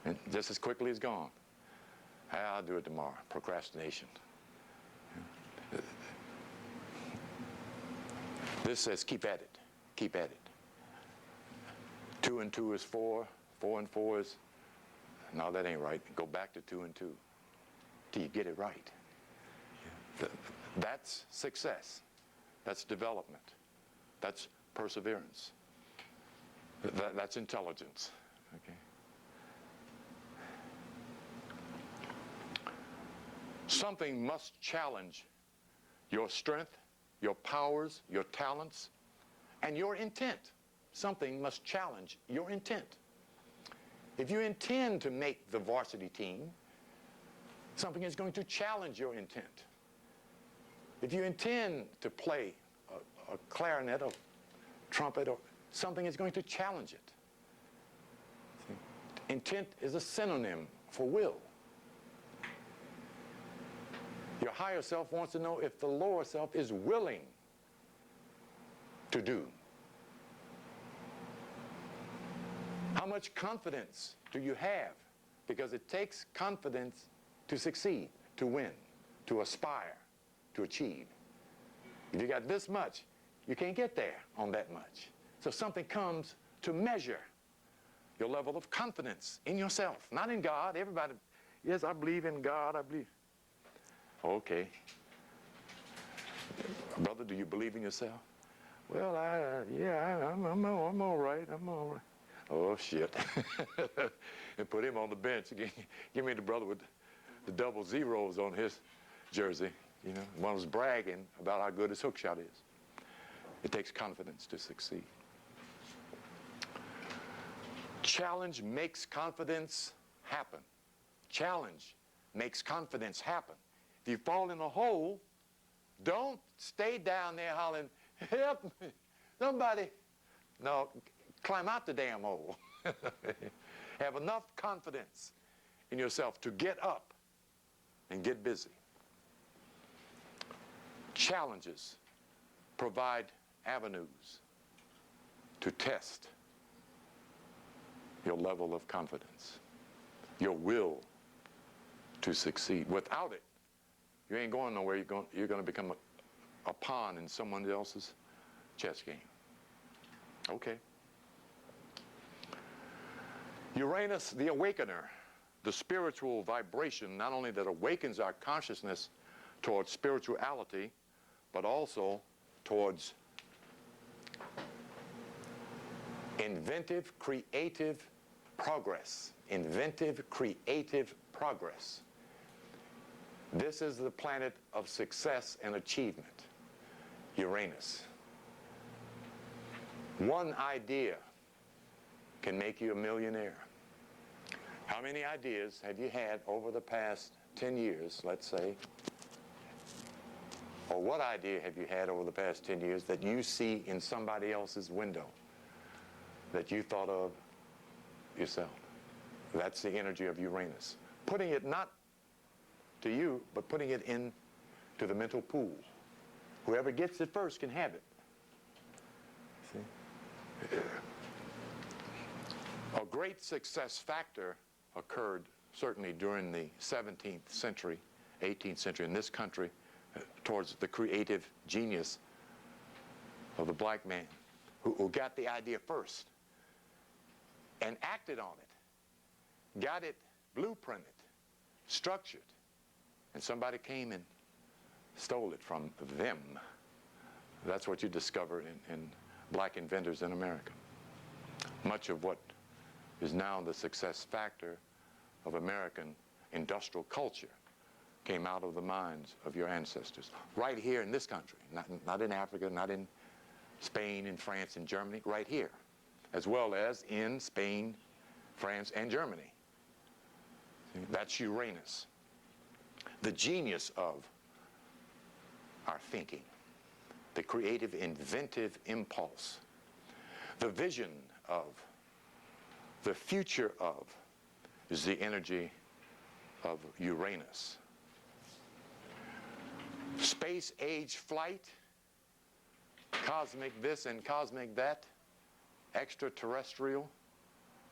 And just as quickly as gone. I'll do it tomorrow. Procrastination. This says keep at it. Keep at it. 2 and 2 is 4. 4 and 4 is... No, that ain't right. Go back to 2 and 2 till you get it right. That's success. That's development. That's perseverance. That's intelligence. Okay. Something must challenge your strength, your powers, your talents, and your intent. Something must challenge your intent. If you intend to make the varsity team, something is going to challenge your intent. If you intend to play a clarinet or trumpet, or something is going to challenge it. See? Intent is a synonym for will. Your higher self wants to know if the lower self is willing to do. How much confidence do you have? Because it takes confidence to succeed, to win, to aspire, to achieve. If you got this much, you can't get there on that much. So something comes to measure your level of confidence in yourself, not in God. Everybody, yes, I believe in God, I believe. Okay. Brother, do you believe in yourself? Well, I'm all right, I'm all right. Oh, shit. And put him on the bench. Give me the brother with the double zeros on his jersey. You know, one was bragging about how good his hook shot is. It takes confidence to succeed. Challenge makes confidence happen. Challenge makes confidence happen. If you fall in a hole, don't stay down there hollering, help me, somebody. No, climb out the damn hole. Have enough confidence in yourself to get up and get busy. Challenges provide avenues to test your level of confidence, your will to succeed. Without it, you ain't going nowhere. You're going to become a pawn in someone else's chess game. Okay. Uranus, the awakener, the spiritual vibration, not only that awakens our consciousness towards spirituality, but also towards inventive, creative progress. Inventive, creative progress. This is the planet of success and achievement, Uranus. One idea can make you a millionaire. How many ideas have you had over the past 10 years, let's say? Or what idea have you had over the past 10 years that you see in somebody else's window that you thought of yourself? That's the energy of Uranus. Putting it not to you, but putting it into the mental pool. Whoever gets it first can have it. See? A great success factor occurred certainly during the 17th century, 18th century in this country, towards the creative genius of the black man who got the idea first and acted on it, got it blueprinted, structured, and somebody came and stole it from them. That's what you discover in black inventors in America. Much of what is now the success factor of American industrial culture came out of the minds of your ancestors. Right here in this country, not in Africa, not in Spain, in France, in Germany, right here, as well as in Spain, France, and Germany. That's Uranus, the genius of our thinking, the creative, inventive impulse, the vision of, the future of, is the energy of Uranus. Space-age flight, cosmic this and cosmic that, extraterrestrial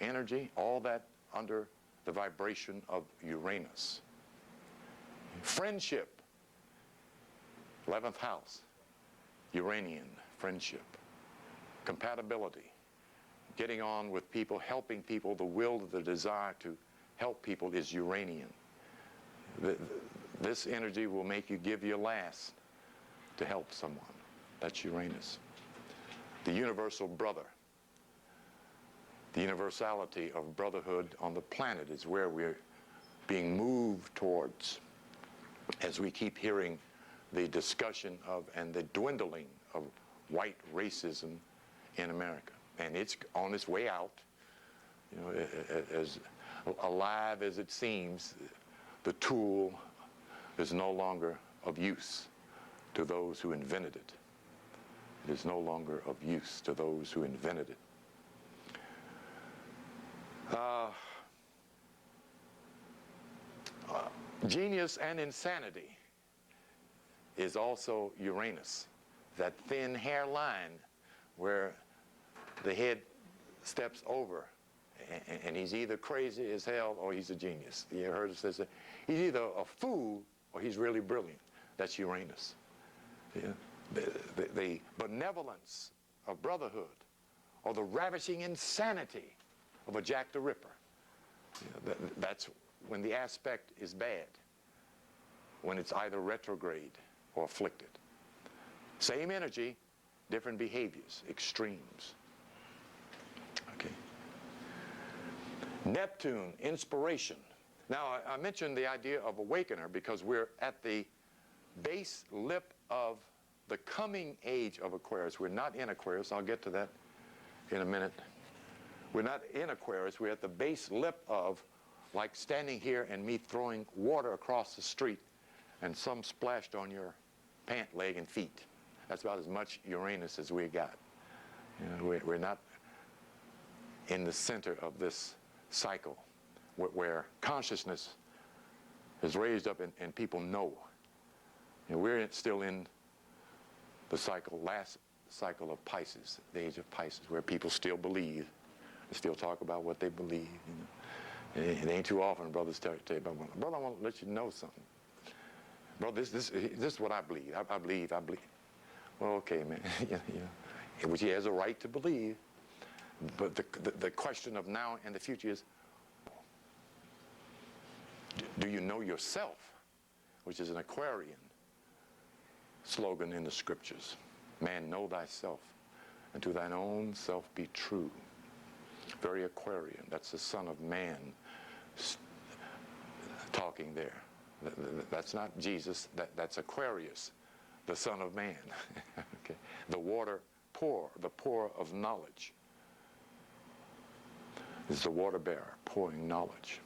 energy, all that under the vibration of Uranus. Friendship, 11th house, Uranian, friendship. Compatibility, getting on with people, helping people, the will, the desire to help people is Uranian. This energy will make you give your last to help someone. That's Uranus. The universal brother. The universality of brotherhood on the planet is where we're being moved towards as we keep hearing the discussion of and the dwindling of white racism in America. And it's on its way out. You know, as alive as it seems, the tool is no longer of use to those who invented it. It is no longer of use to those who invented it. Genius and insanity is also Uranus. That thin hairline where the head steps over, and he's either crazy as hell or he's a genius. You ever heard it says that? He's either a fool or he's really brilliant. That's Uranus. Yeah? The benevolence of brotherhood, or the ravishing insanity of a Jack the Ripper. You know, that's when the aspect is bad, when it's either retrograde or afflicted. Same energy, different behaviors, extremes. Okay. Neptune, inspiration. Now, I mentioned the idea of awakener because we're at the base lip of the coming age of Aquarius. We're not in Aquarius. I'll get to that in a minute. We're not in Aquarius. We're at the base lip of, like standing here and me throwing water across the street and some splashed on your pant leg and feet. That's about as much Uranus as we got. You know, we're not in the center of this cycle where consciousness is raised up and people know. You know, we're still in the cycle, last cycle of Pisces, the age of Pisces, where people still believe, they still talk about what they believe. You know. It ain't too often brothers tell you about, brother, I want to let you know something. Bro, this is what I believe. I believe. Well, okay, man. You know, which he has a right to believe. But the question of now and the future is, do you know yourself? Which is an Aquarian slogan in the scriptures. Man, know thyself, and to thine own self be true. Very Aquarian. That's the Son of Man talking there. That's not Jesus. That's Aquarius, the Son of Man. Okay. The water pour, the pour of knowledge. Is the water bearer pouring knowledge.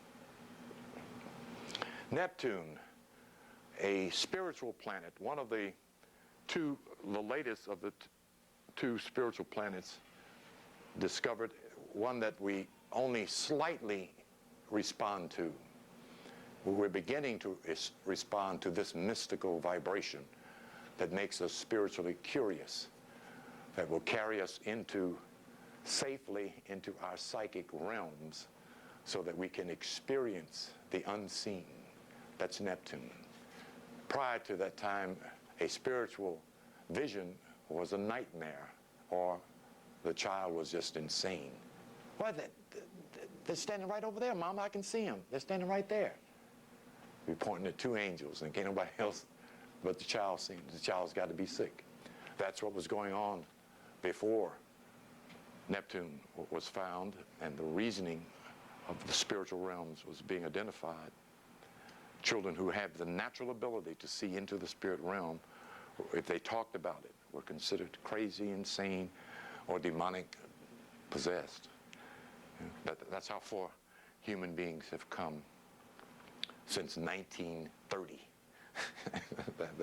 Neptune, a spiritual planet, one of the latest of the two spiritual planets discovered, one that we only slightly respond to. We're beginning to respond to this mystical vibration that makes us spiritually curious, that will carry us safely into our psychic realms so that we can experience the unseen. That's Neptune. Prior to that time, a spiritual vision was a nightmare, or the child was just insane. Well, they're standing right over there, Mama. I can see them. They're standing right there. We're pointing at two angels, and can't nobody else but the child see them. The child's got to be sick. That's what was going on before Neptune was found, and the reasoning of the spiritual realms was being identified. Children who have the natural ability to see into the spirit realm, if they talked about it, were considered crazy, insane, or demonic possessed. That's how far human beings have come since 1930.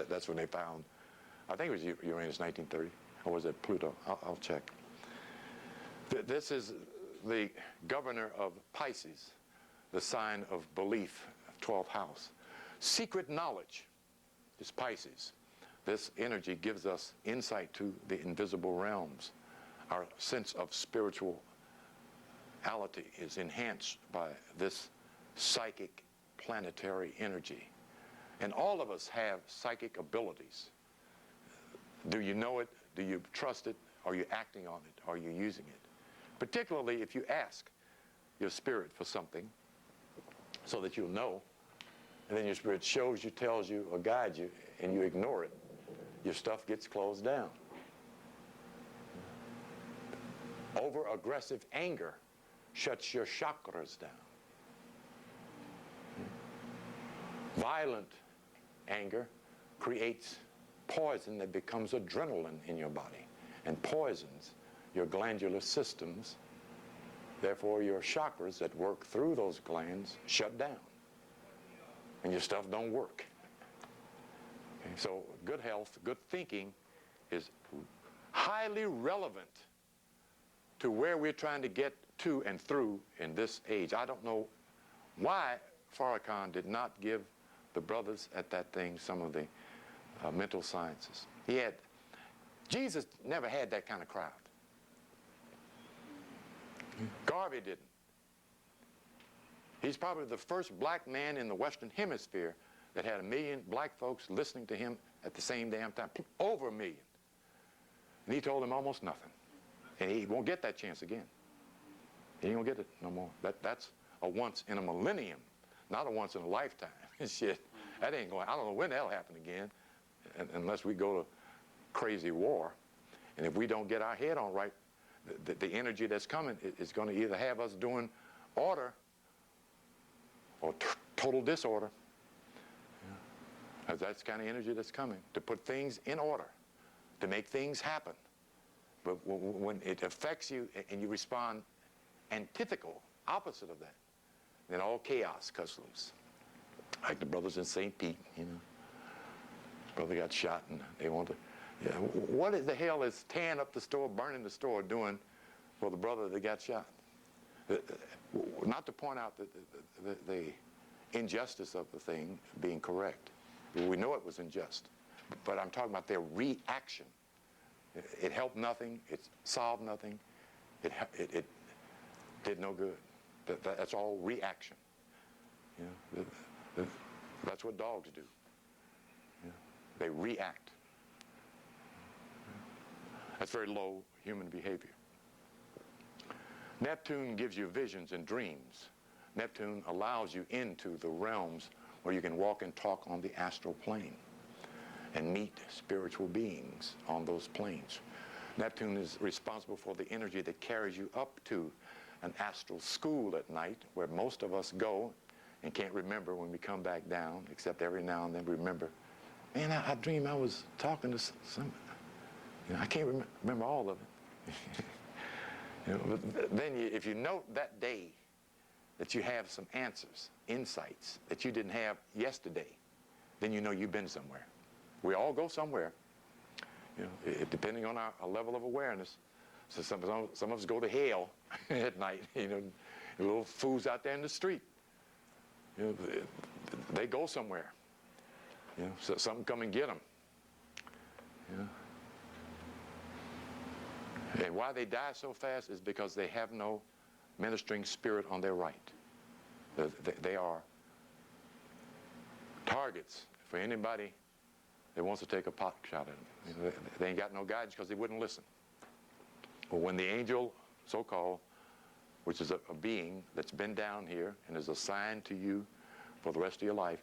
That's when they found, I think it was Uranus, 1930, or was it Pluto? I'll check. This is the governor of Pisces, the sign of belief, 12th house. Secret knowledge is Pisces. This energy gives us insight to the invisible realms. Our sense of spirituality is enhanced by this psychic planetary energy. And all of us have psychic abilities. Do you know it? Do you trust it? Are you acting on it? Are you using it? Particularly if you ask your spirit for something so that you'll know, and then your spirit shows you, tells you, or guides you, and you ignore it, your stuff gets closed down. Over-aggressive anger shuts your chakras down. Violent anger creates poison that becomes adrenaline in your body and poisons your glandular systems. Therefore, your chakras that work through those glands shut down, and your stuff don't work. Okay, so good health, good thinking is highly relevant to where we're trying to get to and through in this age. I don't know why Farrakhan did not give the brothers at that thing some of the mental sciences. Jesus never had that kind of crowd. Garvey didn't. He's probably the first black man in the Western Hemisphere that had 1 million black folks listening to him at the same damn time, over 1 million. And he told them almost nothing. And he won't get that chance again. He ain't gonna get it no more. That's a once in a millennium, not a once in a lifetime. Shit, that ain't going, I don't know when that'll happen again, unless we go to crazy war. And if we don't get our head on right, the energy that's coming is going to either have us doing order or total disorder. Yeah. That's the kind of energy that's coming, to put things in order, to make things happen. But when it affects you and you respond antithetical, opposite of that, then all chaos cuts loose. Like the brothers in St. Pete, you know. Brother got shot and they want to, yeah, what the hell is tearing up the store, burning the store doing for the brother that got shot? Not to point out the injustice of the thing being correct. We know it was unjust, but I'm talking about their reaction. It helped nothing, it solved nothing, it did no good. That's all reaction. You know, that's what dogs do. You know, they react. That's very low human behavior. Neptune gives you visions and dreams. Neptune allows you into the realms where you can walk and talk on the astral plane and meet spiritual beings on those planes. Neptune is responsible for the energy that carries you up to an astral school at night, where most of us go and can't remember when we come back down, except every now and then we remember, man, I dreamed I was talking to some, you know, I can't remember all of it. You know, but then if you note that day that you have some answers, insights that you didn't have yesterday, then you know you've been somewhere. We all go somewhere, you know, depending on our level of awareness. So some of us go to hell at night, you know, little fools out there in the street. You know, they go somewhere. You know, so something come and get them. You know. And why they die so fast is because they have no ministering spirit on their right. They are targets for anybody that wants to take a pot shot at them. You know, they ain't got no guidance because they wouldn't listen. But when the angel, so-called, which is a being that's been down here and is assigned to you for the rest of your life,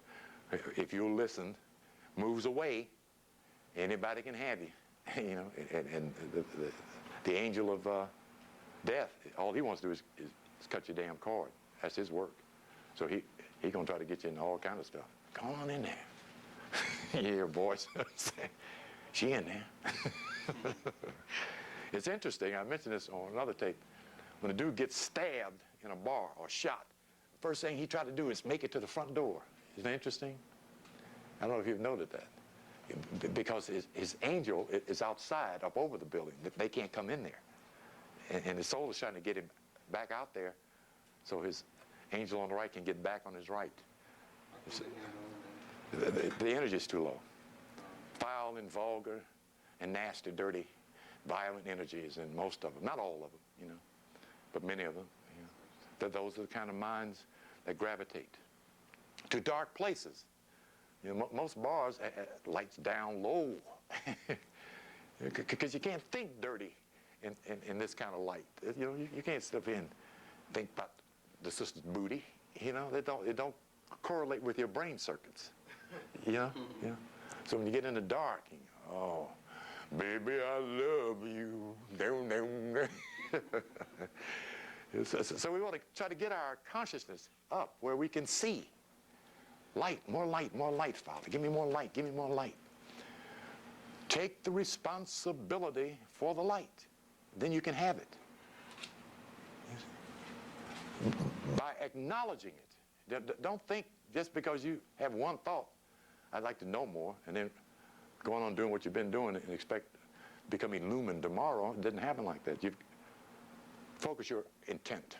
if you'll listen, moves away, anybody can have you. You know, and the angel of death, all he wants to do is cut your damn cord. That's his work. So he gonna try to get you in all kind of stuff. Go on in there. You hear boys. She in there. It's interesting, I mentioned this on another tape. When a dude gets stabbed in a bar or shot, the first thing he tried to do is make it to the front door. Isn't that interesting? I don't know if you've noted that. Because his angel is outside, up over the building. They can't come in there. And his soul is trying to get him back out there so his angel on the right can get back on his right. The energy is too low. Foul and vulgar and nasty, dirty, violent energies in most of them. Not all of them, you know, but many of them. You know. Those are the kind of minds that gravitate to dark places. You know, most bars, lights down low, because you can't think dirty in this kind of light. You know, you can't step in and think about the sister's booty. You know, it don't correlate with your brain circuits. You know, you know. So when you get in the dark, you go, oh, baby, I love you. So we want to try to get our consciousness up where we can see. Light, more light, Father. Give me more light, give me more light. Take the responsibility for the light. Then you can have it. By acknowledging it. Don't think just because you have one thought, I'd like to know more, and then going on doing what you've been doing and expect to become illumined tomorrow. It didn't happen like that. You focus your intent.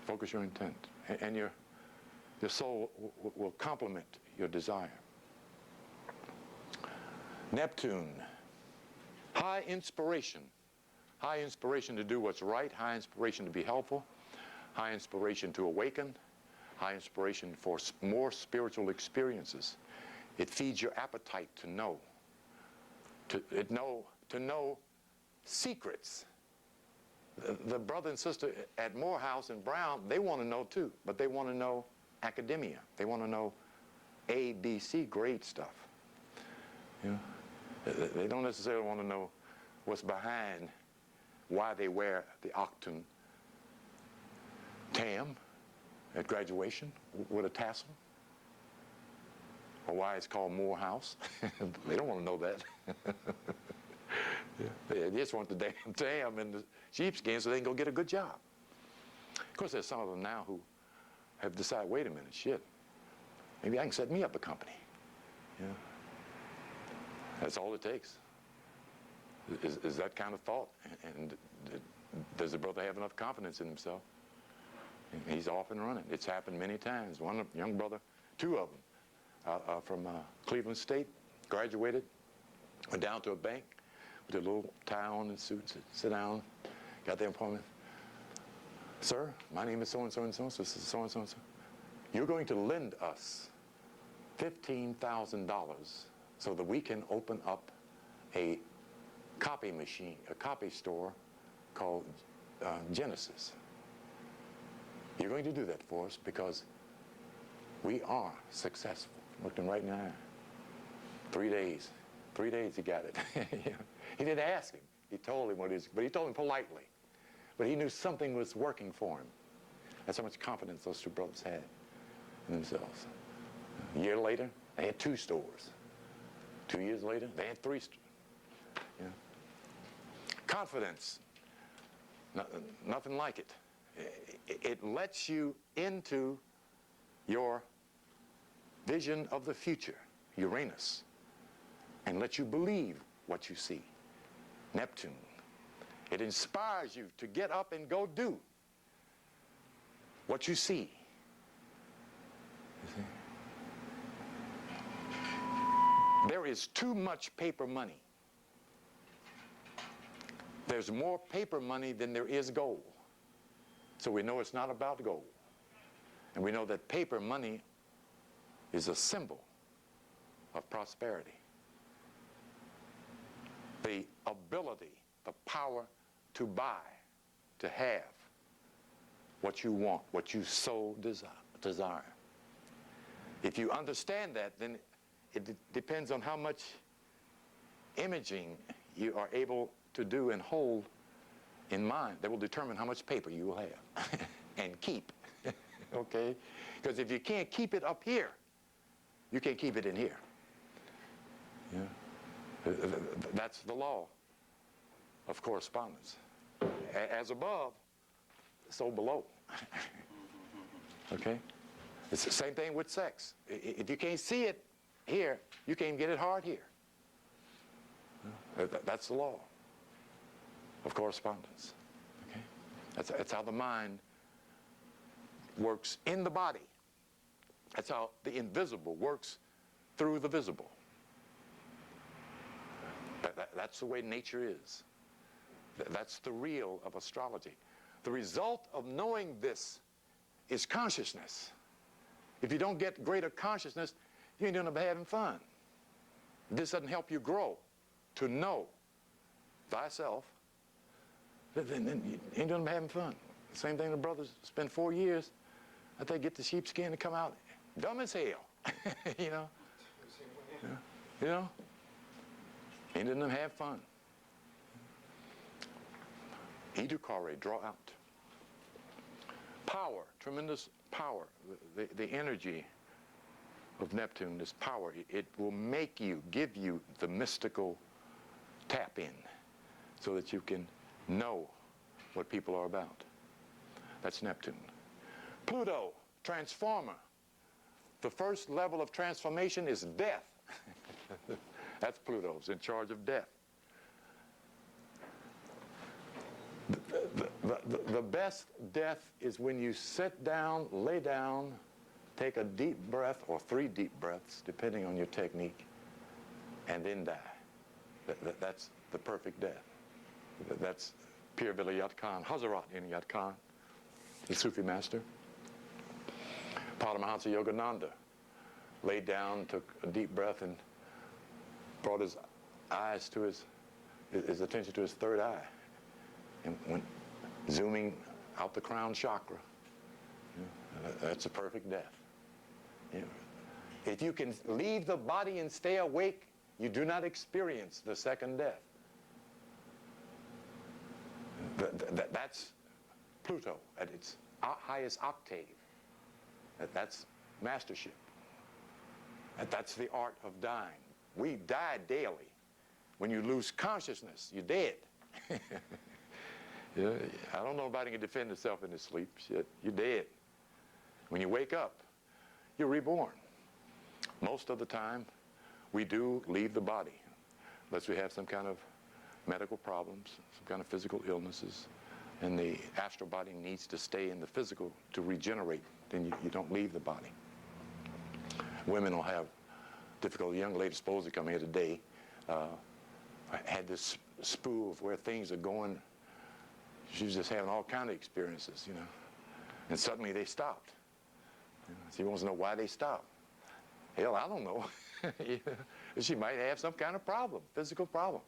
Focus your intent. And your soul will complement your desire. Neptune. High inspiration. High inspiration to do what's right. High inspiration to be helpful. High inspiration to awaken. High inspiration for more spiritual experiences. It feeds your appetite to know. To know secrets. The brother and sister at Morehouse and Brown, they want to know too, but they want to know academia. They want to know A, B, C grade stuff. You know? They don't necessarily want to know what's behind why they wear the Octon tam at graduation with a tassel, or why it's called Morehouse. They don't want to know that. They just want the damn tam and the sheepskin so they can go get a good job. Of course, there's some of them now who have decided, wait a minute, shit, maybe I can set me up a company. Yeah. That's all it takes, is that kind of thought. And does the brother have enough confidence in himself? And he's off and running. It's happened many times. One young brother, two of them, from Cleveland State, graduated, went down to a bank with a little tie on and suit, sit down, got their appointment. Sir, my name is so-and-so and so-and-so, this is so-and-so and so. You're going to lend us $15,000 so that we can open up a copy machine, a copy store called Genesis. You're going to do that for us because we are successful. Looked him right in the eye. 3 days. 3 days he got it. He didn't ask him. He told him what it is, but he told him politely. But he knew something was working for him. That's how much confidence those two brothers had in themselves. A year later, they had 2 stores. 2 years later, they had 3 stores. You know? Confidence, nothing like it. It lets you into your vision of the future, Uranus, and lets you believe what you see, Neptune. It inspires you to get up and go do what you see. You see? There is too much paper money. There's more paper money than there is gold. So we know it's not about gold. And we know that paper money is a symbol of prosperity. The ability, the power to buy, to have what you want, what you so desire. If you understand that, then it depends on how much imaging you are able to do and hold in mind that will determine how much paper you will have and keep. Okay? Because if you can't keep it up here, you can't keep it in here. Yeah? That's the law of correspondence. As above, so below. Okay? It's the same thing with sex. If you can't see it here, you can't get it hard here. That's the law of correspondence. Okay? That's how the mind works in the body. That's how the invisible works through the visible. That's the way nature is. That's the real of astrology. The result of knowing this is consciousness. If you don't get greater consciousness, you ain't gonna be having fun. This doesn't help you grow to know thyself. Then you ain't gonna be having fun. The same thing the brothers spend 4 years. I think get the sheepskin to come out dumb as hell. You know. You know. Ain't letting them have fun. Edukare, draw out. Power, tremendous power. The energy of Neptune, this power, it will make you, give you the mystical tap in so that you can know what people are about. That's Neptune. Pluto, transformer. The first level of transformation is death. That's Pluto's in charge of death. The best death is when you sit down, lay down, take a deep breath or 3 deep breaths, depending on your technique, and then die. That's the perfect death. That's Pir Vilayat Khan, Hazrat Inayat Khan, the Sufi master. Paramahansa Yogananda laid down, took a deep breath, and brought his eyes to his attention to his third eye, and went zooming out the crown chakra. You know, that's a perfect death. You know, if you can leave the body and stay awake, you do not experience the second death. That's Pluto at its highest octave. That's mastership. That's the art of dying. We die daily. When you lose consciousness, you're dead. Yeah, I don't know if anybody can defend itself in his sleep. Shit, you're dead. When you wake up, you're reborn. Most of the time, we do leave the body, unless we have some kind of medical problems, some kind of physical illnesses, and the astral body needs to stay in the physical to regenerate. Then you don't leave the body. Women will have difficult. A young lady supposed to come here today. I had this spool of where things are going. She was just having all kinds of experiences, you know. And suddenly they stopped. You know, she wants to know why they stopped. Hell, I don't know. You know, she might have some kind of problem, physical problem.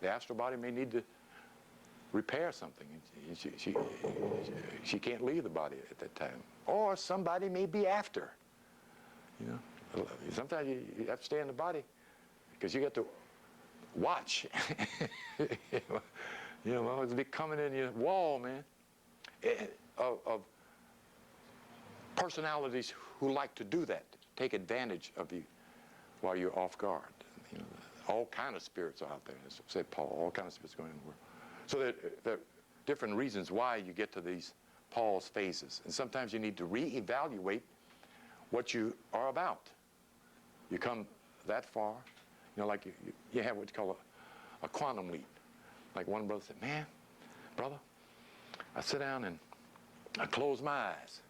The astral body may need to repair something. She can't leave the body at that time. Or somebody may be after. You know, sometimes you have to stay in the body because you get to watch. You know, it's be coming in your wall, man, of personalities who like to do that, take advantage of you while you're off guard. You know, all kind of spirits are out there, as said Paul, all kinds of spirits going in the world. So there are different reasons why you get to these pause phases. And sometimes you need to reevaluate what you are about. You come that far, you know, like you have what you call a quantum leap. Like one brother said, man, brother, I sit down and I close my eyes.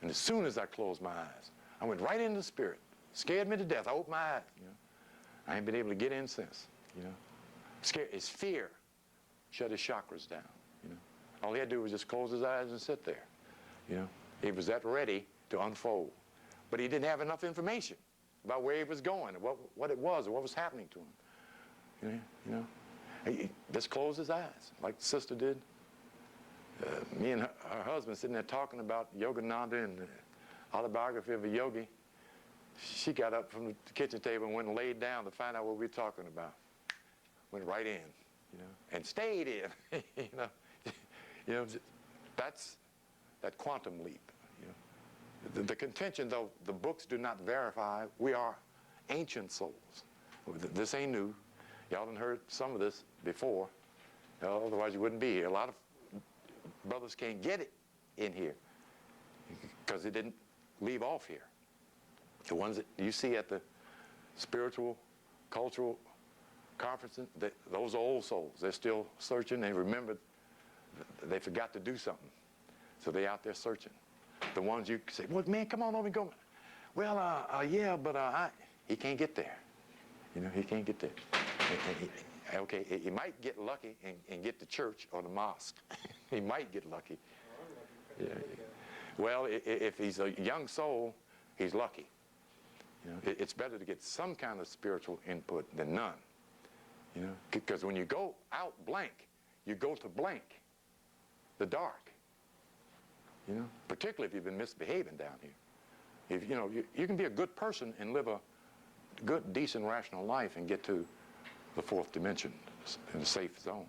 And as soon as I closed my eyes, I went right into the spirit. Scared me to death. I opened my eyes. You know, I ain't been able to get in since. You know, scared. It's fear. Shut his chakras down. You know, all he had to do was just close his eyes and sit there. You know, he was that ready to unfold, but he didn't have enough information about where he was going, and what it was, or what was happening to him. You know. He just closed his eyes, like the sister did. Me and her husband sitting there talking about Yogananda and the autobiography of a yogi. She got up from the kitchen table and went and laid down to find out what we were talking about. Went right in, you know, and stayed in. You know, that's that quantum leap. You know, the contention, though, the books do not verify. We are ancient souls. This ain't new. Y'all done heard some of this before, otherwise you wouldn't be here. A lot of brothers can't get it in here because it didn't leave off here. The ones that you see at the spiritual, cultural conferences, those are old souls. They're still searching. They remembered they forgot to do something, so they're out there searching. The ones you say, well, man, come on over and go. Well, yeah, but he can't get there. You know, he can't get there. Okay, he might get lucky and get to church or the mosque. He might get lucky. Yeah. Well, if he's a young soul, he's lucky. You know, it's better to get some kind of spiritual input than none. You know, because when you go out blank, you go to blank, the dark. You know, particularly if you've been misbehaving down here. If, you know, you can be a good person and live a good, decent, rational life and get to the fourth dimension in a safe zone.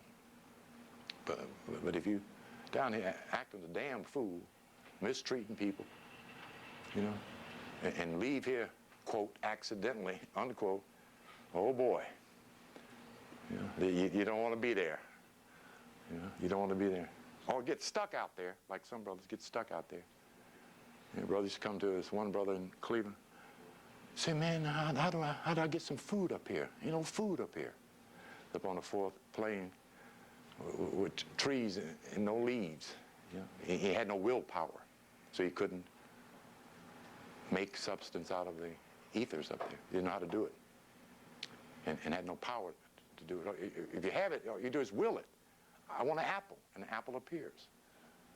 But if you down here acting a damn fool, mistreating people, you know, and leave here, quote, accidentally, unquote, oh boy, you know, you don't want to be there. You know, you don't want to be there. Or get stuck out there, like some brothers get stuck out there. You know, brothers come to us, one brother in Cleveland, say, man, how do I get some food up here? You know, food up here. Up on the fourth plane with trees and no leaves. You know? He had no willpower, so he couldn't make substance out of the ethers up there. He didn't know how to do it. And had no power to do it. If you have it, all you do is will it. I want an apple, and an apple appears,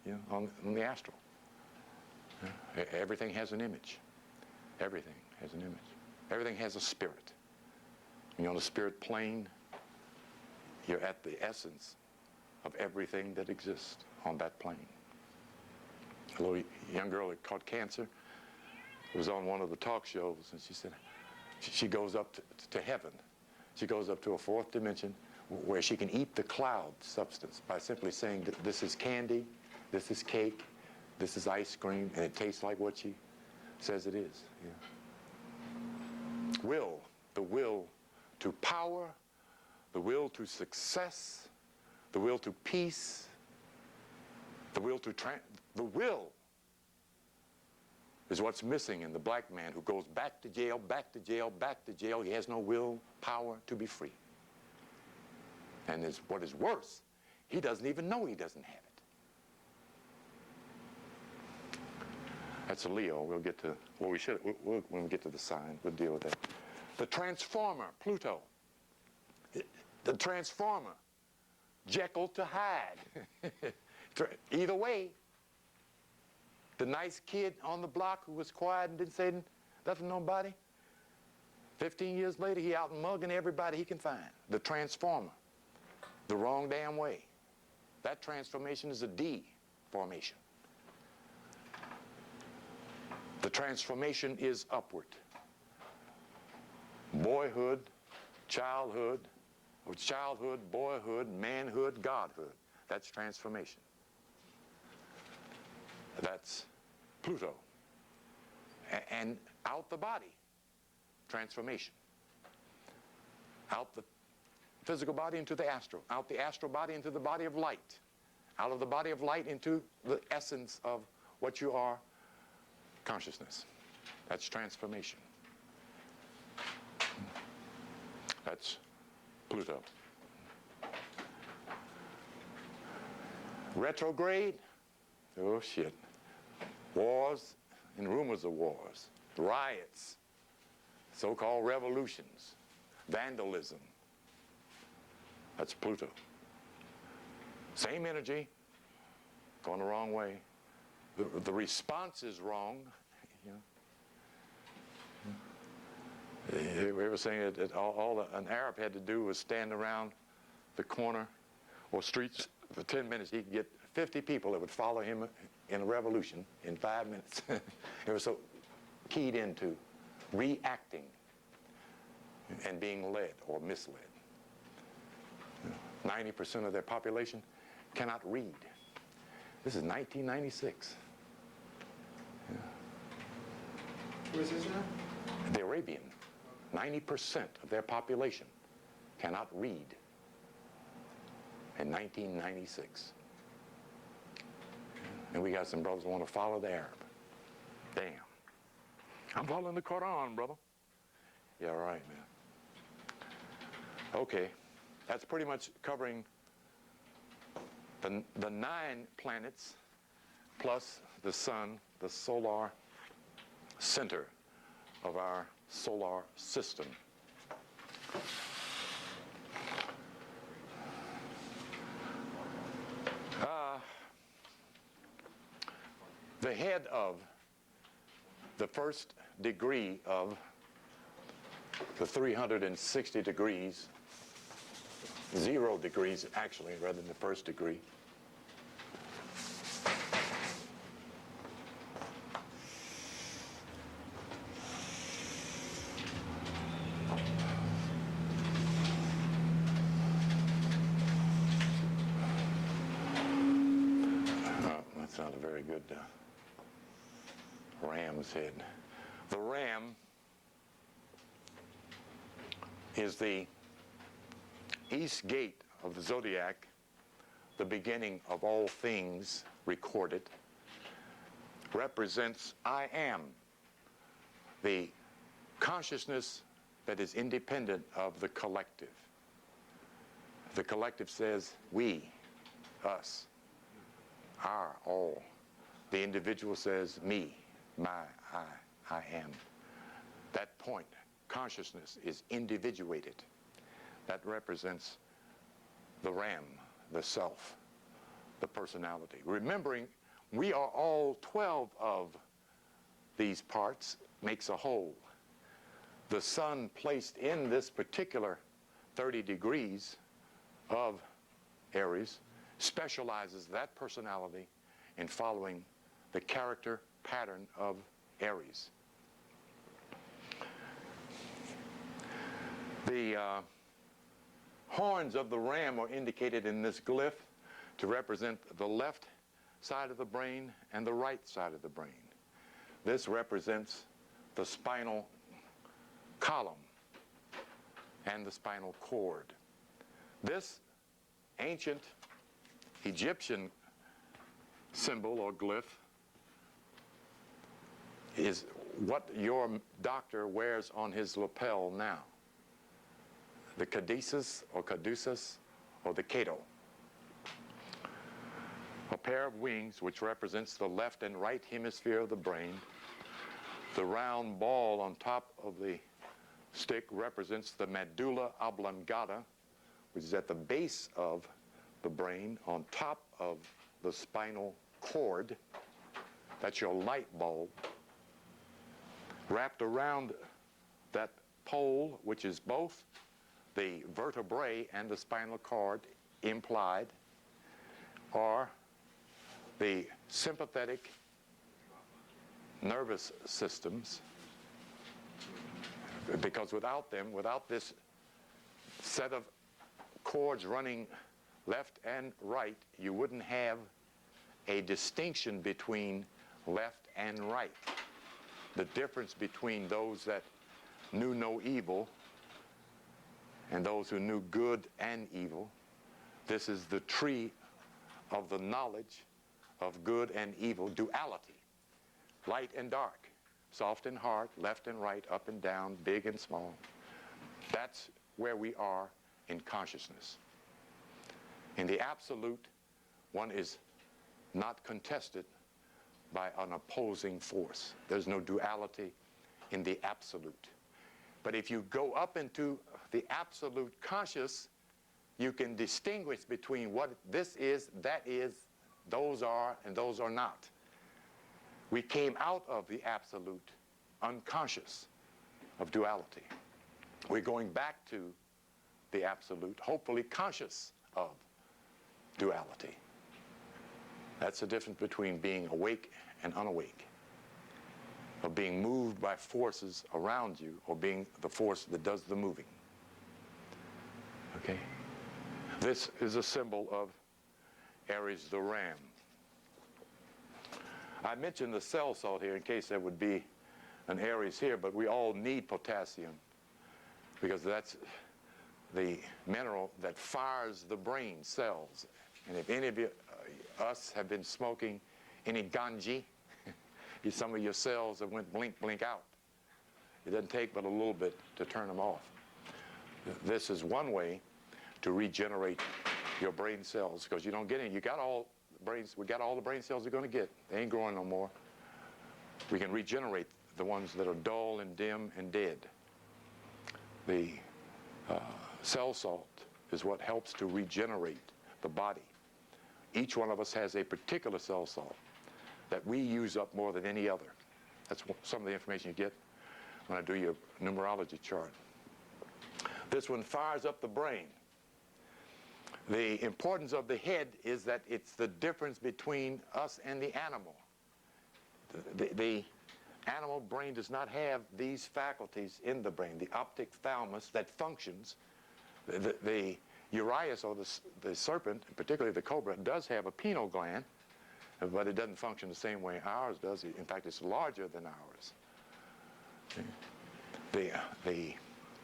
you know, on the astral. Yeah. Everything has an image. Everything has an image. Everything has a spirit. When you're on the spirit plane, you're at the essence of everything that exists on that plane. A little young girl that caught cancer was on one of the talk shows, and she said she goes up to heaven. She goes up to a fourth dimension where she can eat the cloud substance by simply saying that this is candy, this is cake, this is ice cream, and it tastes like what she says it is. Yeah. Will, the will to power, the will to success, the will to peace, the will to the will is what's missing in the black man who goes back to jail, back to jail, back to jail. He has no will, power to be free. And what is worse, he doesn't even know he doesn't have it. That's a Leo. We'll get to, well, when we get to the sign, we'll deal with that. The transformer, Pluto. The transformer, Jekyll to Hyde. Either way, the nice kid on the block who was quiet and didn't say nothing to nobody, 15 years later, he out mugging everybody he can find. The transformer, the wrong damn way. That transformation is a D formation. The transformation is upward. Boyhood, childhood, boyhood, manhood, godhood. That's transformation. That's Pluto. And out the body, transformation. Out the physical body into the astral. Out the astral body into the body of light. Out of the body of light into the essence of what you are, consciousness. That's transformation. That's Pluto. Retrograde, oh shit. Wars and rumors of wars, riots, so-called revolutions, vandalism. That's Pluto. Same energy, going the wrong way. The response is wrong. You know. We were saying that all an Arab had to do was stand around the corner or streets for 10 minutes. He could get 50 people that would follow him in a revolution in 5 minutes. It was so keyed into reacting and being led or misled. 90% of their population cannot read. This is 1996. Yeah. Who is this now? The Arabian. 90% of their population cannot read in 1996. And we got some brothers who want to follow the Arab. Damn. I'm following the Quran, brother. Yeah, right, man. Okay. That's pretty much covering the 9 planets plus the sun, the solar center of our solar system. The head of the first degree of the 360 degrees, 0 degrees actually, rather than the first degree, that's not a very good ram's head. The ram is the east gate of the Zodiac, the beginning of all things recorded, represents I am, the consciousness that is independent of the collective. The collective says we, us, our, all. The individual says me, my, I am. That point, consciousness, is individuated. That represents the ram, the self, the personality. Remembering we are all 12 of these parts makes a whole. The sun placed in this particular 30 degrees of Aries specializes that personality in following the character pattern of Aries. The horns of the ram are indicated in this glyph to represent the left side of the brain and the right side of the brain. This represents the spinal column and the spinal cord. This ancient Egyptian symbol or glyph is what your doctor wears on his lapel now. The Caduceus or the Cato. A pair of wings which represents the left and right hemisphere of the brain. The round ball on top of the stick represents the medulla oblongata, which is at the base of the brain on top of the spinal cord. That's your light bulb. Wrapped around that pole, which is both the vertebrae and the spinal cord implied, are the sympathetic nervous systems, because without them, without this set of cords running left and right, you wouldn't have a distinction between left and right. The difference between those that knew no evil and those who knew good and evil. This is the tree of the knowledge of good and evil, duality, light and dark, soft and hard, left and right, up and down, big and small. That's where we are in consciousness. In the absolute, one is not contested by an opposing force. There's no duality in the absolute. But if you go up into the absolute conscious, you can distinguish between what this is, that is, those are, and those are not. We came out of the absolute unconscious of duality. We're going back to the absolute, hopefully conscious of duality. That's the difference between being awake and unawake, of being moved by forces around you or being the force that does the moving. Okay? This is a symbol of Aries the ram. I mentioned the cell salt here in case there would be an Aries here, but we all need potassium because that's the mineral that fires the brain cells. And if any of you, us have been smoking any ganji, some of your cells that went blink, blink out. It doesn't take but a little bit to turn them off. This is one way to regenerate your brain cells, because you don't get any. You got all brains. We got all the brain cells we're going to get. They ain't growing no more. We can regenerate the ones that are dull and dim and dead. The cell salt is what helps to regenerate the body. Each one of us has a particular cell salt. that we use up more than any other. That's some of the information you get when I do your numerology chart. This one fires up the brain. The importance of the head is that it's the difference between us and the animal. The animal brain does not have these faculties in the brain. The optic thalamus that functions, the Urias, or the serpent, particularly the cobra, does have a pineal gland, but it doesn't function the same way ours does. In fact, it's larger than ours. The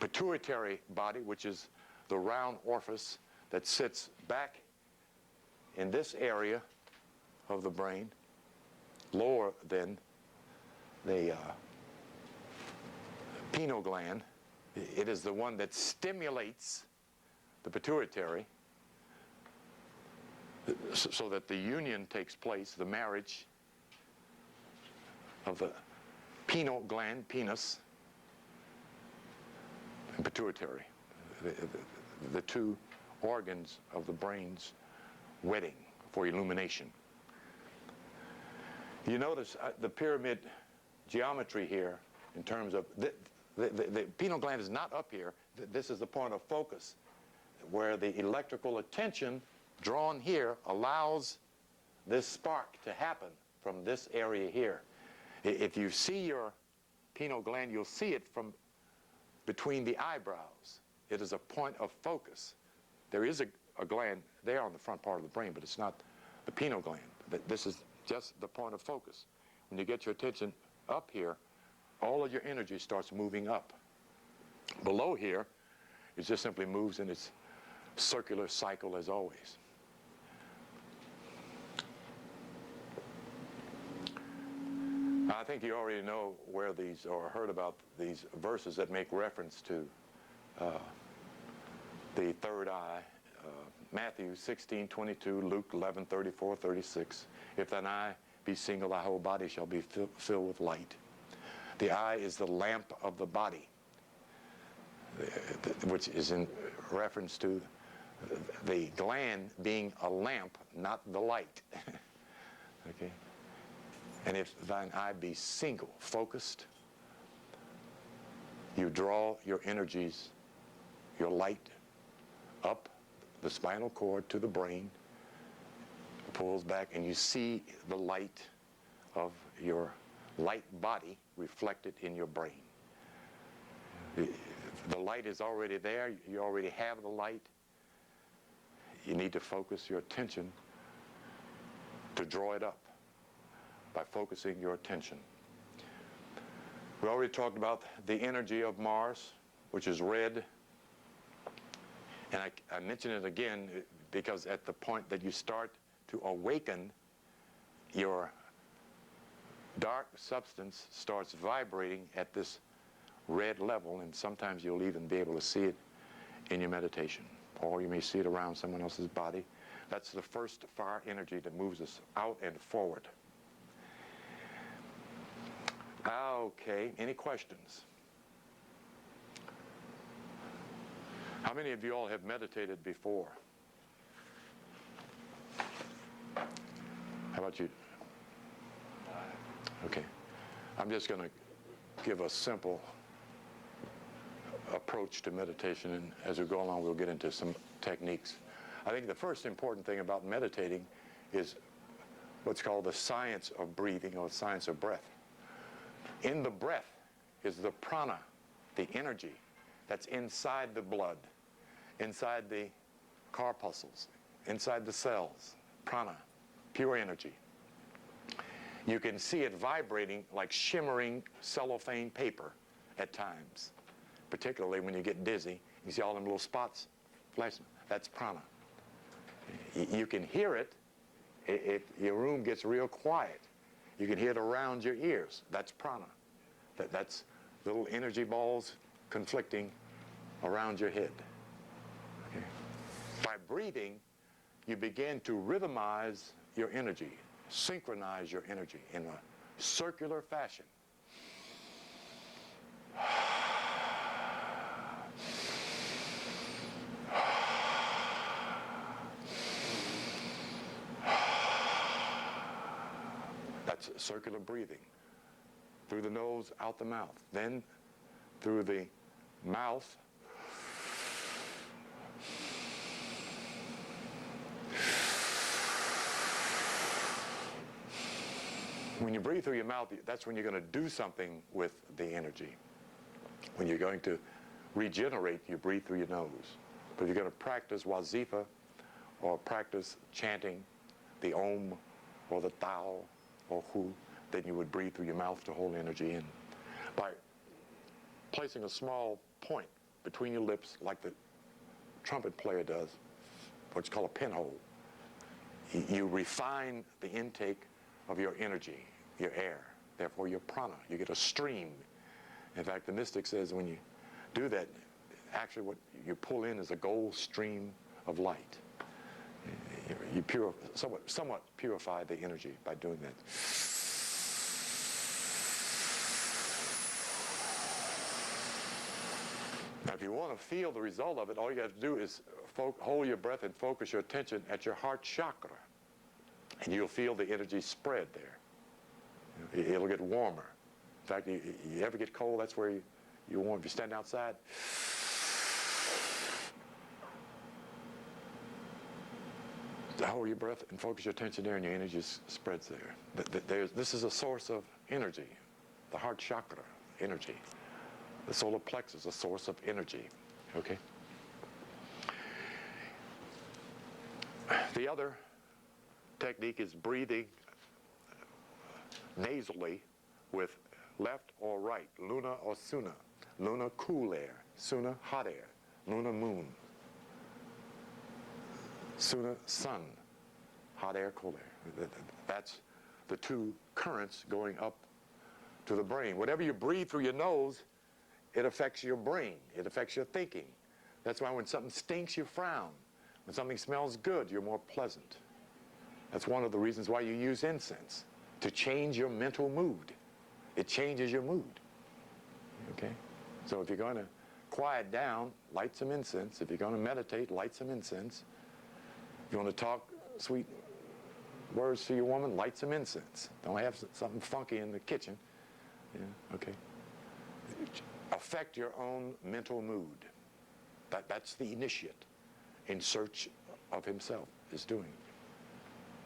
pituitary body, which is the round orifice that sits back in this area of the brain, lower than the pineal gland. It is the one that stimulates the pituitary so that the union takes place, the marriage of the pineal gland, penis, and pituitary, the two organs of the brain's wedding for illumination. You notice the pyramid geometry here in terms of the pineal gland is not up here. This is the point of focus where the electrical attention drawn here allows this spark to happen from this area here. If you see your pineal gland, you'll see it from between the eyebrows. It is a point of focus. There is a gland there on the front part of the brain, but it's not the pineal gland. This is just the point of focus. When you get your attention up here, all of your energy starts moving up. Below here, it just simply moves in its circular cycle as always. I think you already know where these, or heard about these verses that make reference to the third eye. Matthew 16:22, Luke 11:34, 36. If thine eye be single, thy whole body shall be filled with light. The eye is the lamp of the body, which is in reference to the gland being a lamp, not the light. Okay? And if thine eye be single, focused, you draw your energies, your light, up the spinal cord to the brain, pulls back, and you see the light of your light body reflected in your brain. The light is already there. You already have the light. You need to focus your attention to draw it up by focusing your attention. We already talked about the energy of Mars, which is red. And I mention it again because at the point that you start to awaken, your dark substance starts vibrating at this red level, and sometimes you'll even be able to see it in your meditation, or you may see it around someone else's body. That's the first fire energy that moves us out and forward. Okay, any questions? How many of you all have meditated before? How about you? Okay. I'm just going to give a simple approach to meditation, and as we go along, we'll get into some techniques. I think the first important thing about meditating is what's called the science of breathing, or the science of breath. In the breath is the prana, the energy that's inside the blood, inside the corpuscles, inside the cells. Prana, pure energy. You can see it vibrating like shimmering cellophane paper at times, particularly when you get dizzy. You see all them little spots flashing. That's prana. You can hear it if your room gets real quiet. You can hear it around your ears. That's prana. That's little energy balls conflicting around your head. Okay. By breathing, you begin to rhythmize your energy, synchronize your energy in a circular fashion. That's circular breathing. Through the nose, out the mouth. Then through the mouth, when you breathe through your mouth, that's when you're going to do something with the energy. When you're going to regenerate, you breathe through your nose. But if you're going to practice wazifa or practice chanting the Om or the Tao or Hu, then you would breathe through your mouth to hold energy in. By placing a small point between your lips like the trumpet player does, what's called a pinhole, you refine the intake of your energy, your air, therefore your prana. You get a stream. In fact, the mystic says when you do that, actually what you pull in is a gold stream of light. You somewhat purify the energy by doing that. Now, if you want to feel the result of it, all you have to do is hold your breath and focus your attention at your heart chakra. And you'll feel the energy spread there. It'll get warmer. In fact, you ever get cold, that's where you warm. If you stand outside, hold your breath and focus your attention there, and your energy spreads there. This is a source of energy, the heart chakra, energy. The solar plexus, a source of energy, okay? The other technique is breathing nasally with left or right, luna or suna. Luna, cool air. Suna, hot air. Luna, moon. Suna, sun. Hot air, cool air. That's the two currents going up to the brain. Whatever you breathe through your nose, it affects your brain. It affects your thinking. That's why when something stinks, you frown. When something smells good, you're more pleasant. That's one of the reasons why you use incense, to change your mental mood. It changes your mood, okay? So if you're going to quiet down, light some incense. If you're going to meditate, light some incense. If you want to talk sweet words to your woman, light some incense. Don't have something funky in the kitchen. Yeah, okay. Affect your own mental mood. That's the initiate in search of himself is doing.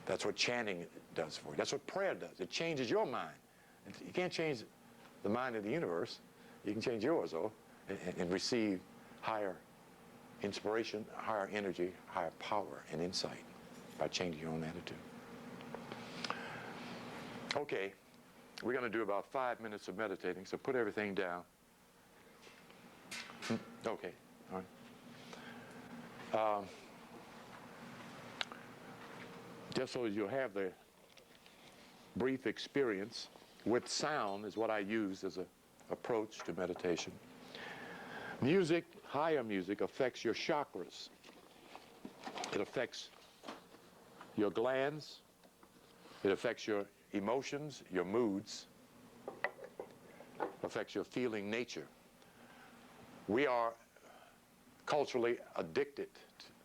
That's what chanting does for you. That's what prayer does. It changes your mind. You can't change the mind of the universe. You can change yours, though, and receive higher inspiration, higher energy, higher power and insight by changing your own attitude. Okay, we're going to do about 5 minutes of meditating, so put everything down. Okay, all right. Just so you'll have the brief experience with sound is what I use as an approach to meditation. Music, higher music, affects your chakras. It affects your glands. It affects your emotions, your moods. Affects your feeling nature. We are culturally addicted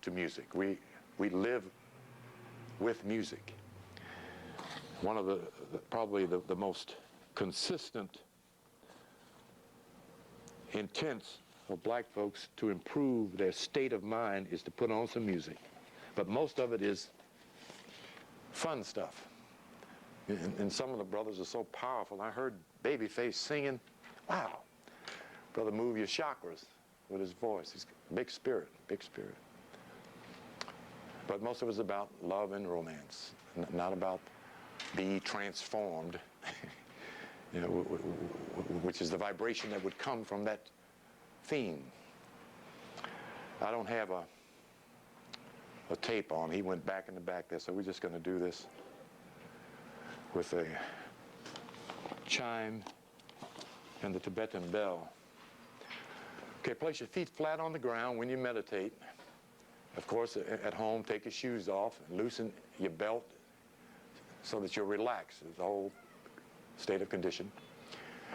to music. We live with music. One of probably the most consistent intents of black folks to improve their state of mind is to put on some music. But most of it is fun stuff. And some of the brothers are so powerful. I heard Babyface singing. Wow. Brother, move your chakras with his voice. He's a big spirit, big spirit. But most of it is about love and romance, not about be transformed, you know, which is the vibration that would come from that theme. I don't have a tape on. He went back in the back there, so we're just going to do this with a chime and the Tibetan bell. Okay, place your feet flat on the ground when you meditate. Of course, at home, take your shoes off and loosen your belt so that you're relaxed. It's the whole state of condition.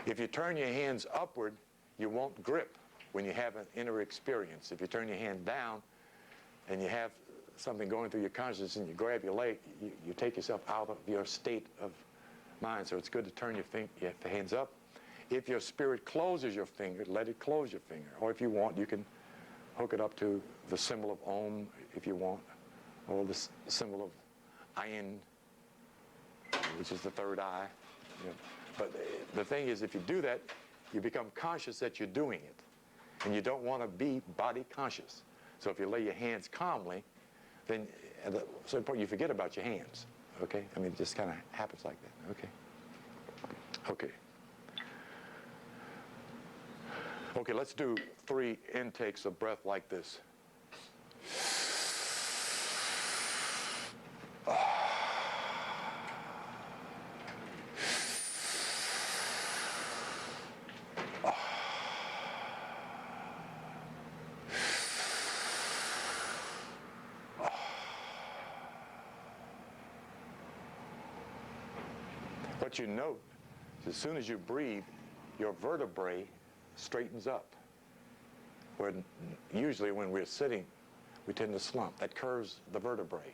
If you turn your hands upward, you won't grip when you have an inner experience. If you turn your hand down and you have something going through your consciousness and you grab your leg, you take yourself out of your state of mind. So it's good to turn your hands up. If your spirit closes your finger, let it close your finger. Or if you want, you can hook it up to the symbol of Om if you want, or the symbol of Ayin, which is the third eye. You know. But the thing is, if you do that, you become conscious that you're doing it. And you don't want to be body conscious. So if you lay your hands calmly, then at a certain point you forget about your hands. Okay? I mean, it just kind of happens like that. Okay? Okay. Okay, let's do 3 intakes of breath like this. What you note is as soon as you breathe, your vertebrae straightens up. Where usually when we're sitting, we tend to slump. That curves the vertebrae.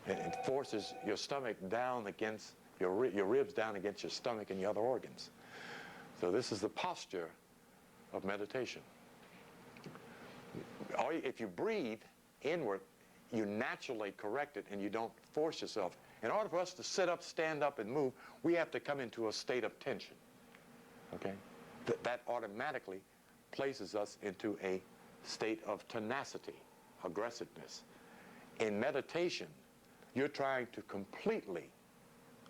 And it forces your stomach down against, your ribs down against your stomach and your other organs. So this is the posture of meditation. If you breathe inward, you naturally correct it and you don't force yourself. In order for us to sit up, stand up, and move, we have to come into a state of tension. Okay? That automatically places us into a state of tenacity, aggressiveness. In meditation, you're trying to completely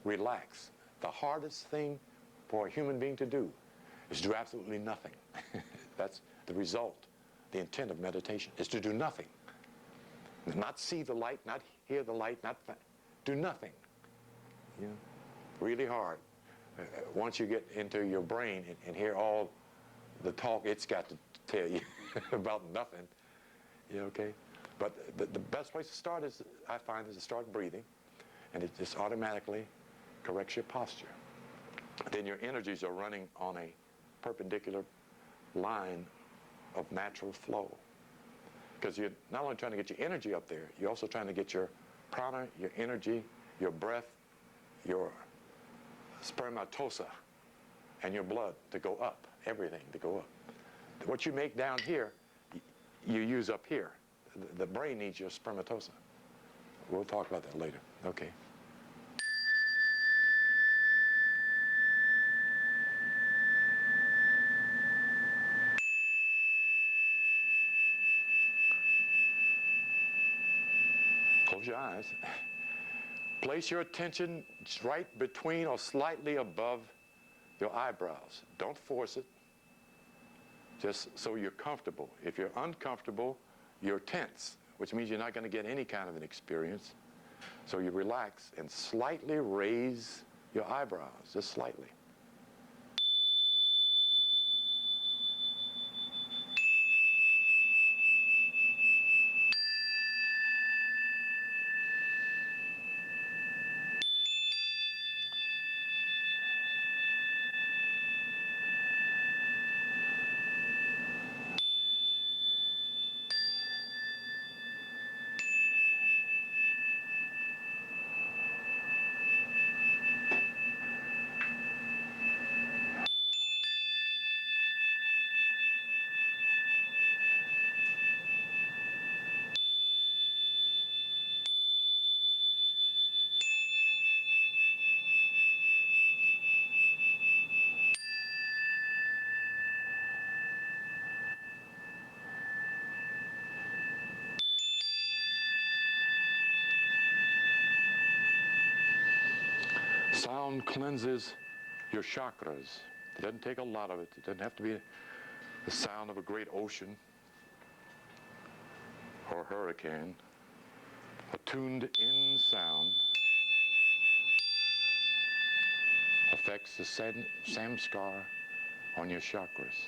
relax. The hardest thing for a human being to do is do absolutely nothing. That's the result. The intent of meditation is to do nothing. Not see the light, not hear the light, do nothing. You know, really hard. Once you get into your brain and hear all the talk it's got to tell you about nothing, you know, okay? But the best place to start is, I find, is to start breathing, and it just automatically corrects your posture. Then your energies are running on a perpendicular line of natural flow. Because you're not only trying to get your energy up there, you're also trying to get your prana, your energy, your breath, your spermatosa, and your blood to go up, everything to go up. What you make down here, you use up here. The brain needs your spermatosa. We'll talk about that later. Okay. Close your eyes. Place your attention right between or slightly above your eyebrows. Don't force it, just so you're comfortable. If you're uncomfortable, you're tense, which means you're not going to get any kind of an experience. So you relax and slightly raise your eyebrows, just slightly. Sound cleanses your chakras. It doesn't take a lot of it. It doesn't have to be the sound of a great ocean or hurricane. A tuned-in sound affects the samskar on your chakras.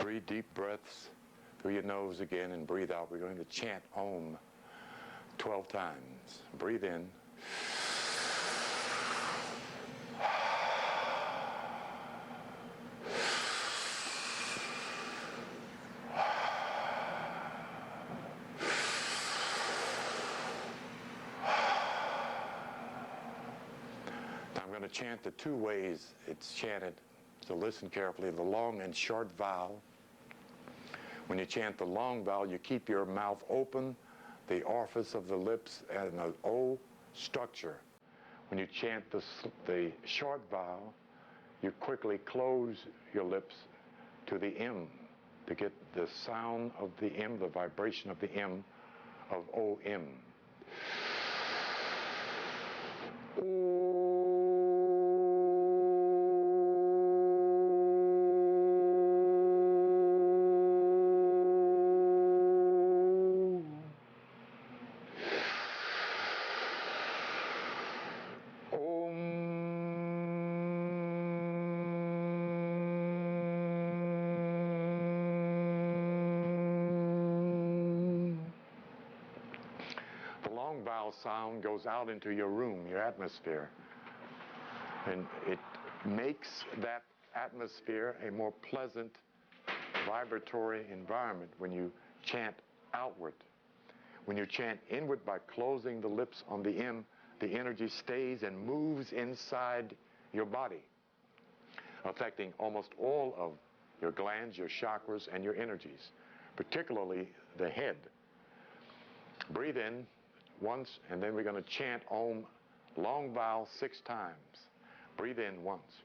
3 deep breaths through your nose again and breathe out. We're going to chant Om 12 times. Breathe in. I'm going to chant the 2 ways it's chanted, so listen carefully. The long and short vowel. When you chant the long vowel, you keep your mouth open, the orifice of the lips, and an O structure. When you chant the short vowel, you quickly close your lips to the M to get the sound of the M, the vibration of the M of O-M. Sound goes out into your room, your atmosphere, and it makes that atmosphere a more pleasant, vibratory environment when you chant outward. When you chant inward by closing the lips on the M, the energy stays and moves inside your body, affecting almost all of your glands, your chakras, and your energies, particularly the head. Breathe in once, and then we're going to chant Om, long vowel 6 times. Breathe in once.